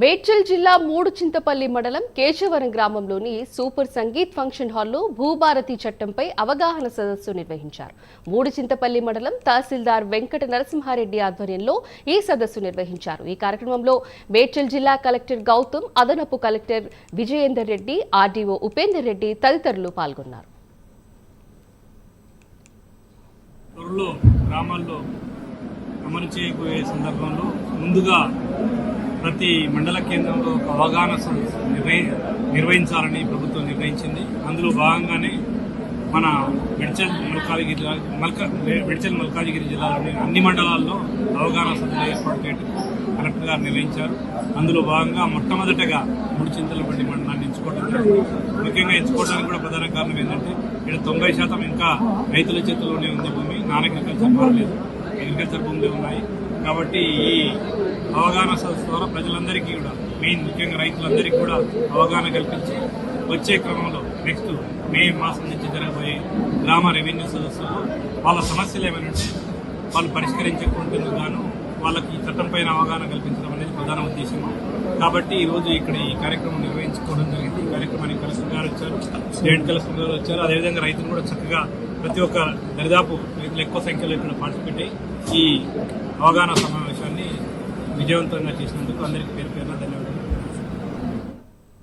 మేడ్చల్ జిల్లా మూడుచింతపల్లి మండలం కేశవరం గ్రామంలోని సూపర్ సంగీత్ ఫంక్షన్ హాల్లో భూభారతి చట్టంపై అవగాహన సదస్సు నిర్వహించారు. మూడుచింతపల్లి మండలం తహసీల్దార్ వెంకట నరసింహారెడ్డి ఆధ్వర్యంలో ఈ సదస్సు నిర్వహించారు. ఈ కార్యక్రమంలో మేడ్చల్ జిల్లా కలెక్టర్ గౌతమ్, అదనపు కలెక్టర్ విజయేందర్ రెడ్డి, ఆర్డీఓ ఉపేందర్ రెడ్డి తదితరులు పాల్గొన్నారు. అమలు చేయబోయే సందర్భంలో ముందుగా ప్రతి మండల కేంద్రంలో ఒక అవగాహన నిర్వహించాలని ప్రభుత్వం నిర్ణయించింది. అందులో భాగంగానే మన మేడ్చల్ మల్కాజిగిరి జిల్లాలోని అన్ని మండలాల్లో అవగాహన సభలు ఏర్పాటు చేయడం కలెక్టర్ గారు నిర్ణయించారు. అందులో భాగంగా మొట్టమొదటగా మూడుచింతలపల్లి మండలాన్ని ఎంచుకోవడం జరిగింది. ముఖ్యంగా ఎంచుకోవడానికి కూడా ప్రధాన కారణం ఏంటంటే ఇక్కడ 90% ఇంకా రైతుల చేతుల్లోనే ఉంది భూమి, నాన్ అగ్రికల్చర్ మారలేదు, అగ్రికల్చర్ భూములు ఉన్నాయి. కాబట్టి ఈ అవగాహన సదస్సు ద్వారా ప్రజలందరికీ కూడా ముఖ్యంగా రైతులందరికీ కూడా అవగాహన కల్పించి వచ్చే క్రమంలో నెక్స్ట్ మే మాసం నుంచి జరగబోయే గ్రామ రెవెన్యూ సదస్సులో వాళ్ళ సమస్యలు ఏమైనా వాళ్ళు పరిష్కరించుకుంటున్న గాను వాళ్ళకి ఈ చట్టం పైన అవగాహన కల్పించడం అనేది ప్రధాన ఉద్దేశం. కాబట్టి ఈరోజు ఇక్కడ ఈ కార్యక్రమం నిర్వహించుకోవడం జరిగింది. ఈ కార్యక్రమానికి కలెక్టర్ గారు వచ్చారు, స్టేట్ కలెక్టర్ గారు వచ్చారు. అదేవిధంగా రైతులు కూడా చక్కగా ప్రతి ఒక్క దరిదాపు రైతులు ఎక్కువ సంఖ్యలో ఇక్కడ పార్టిసిపేట్ అయ్యి ఈ అవగాహన సమావేశాన్ని విజయవంతంగా చేసినందుకు అందరికీ పేరు పేరున ధన్యవాదాలు.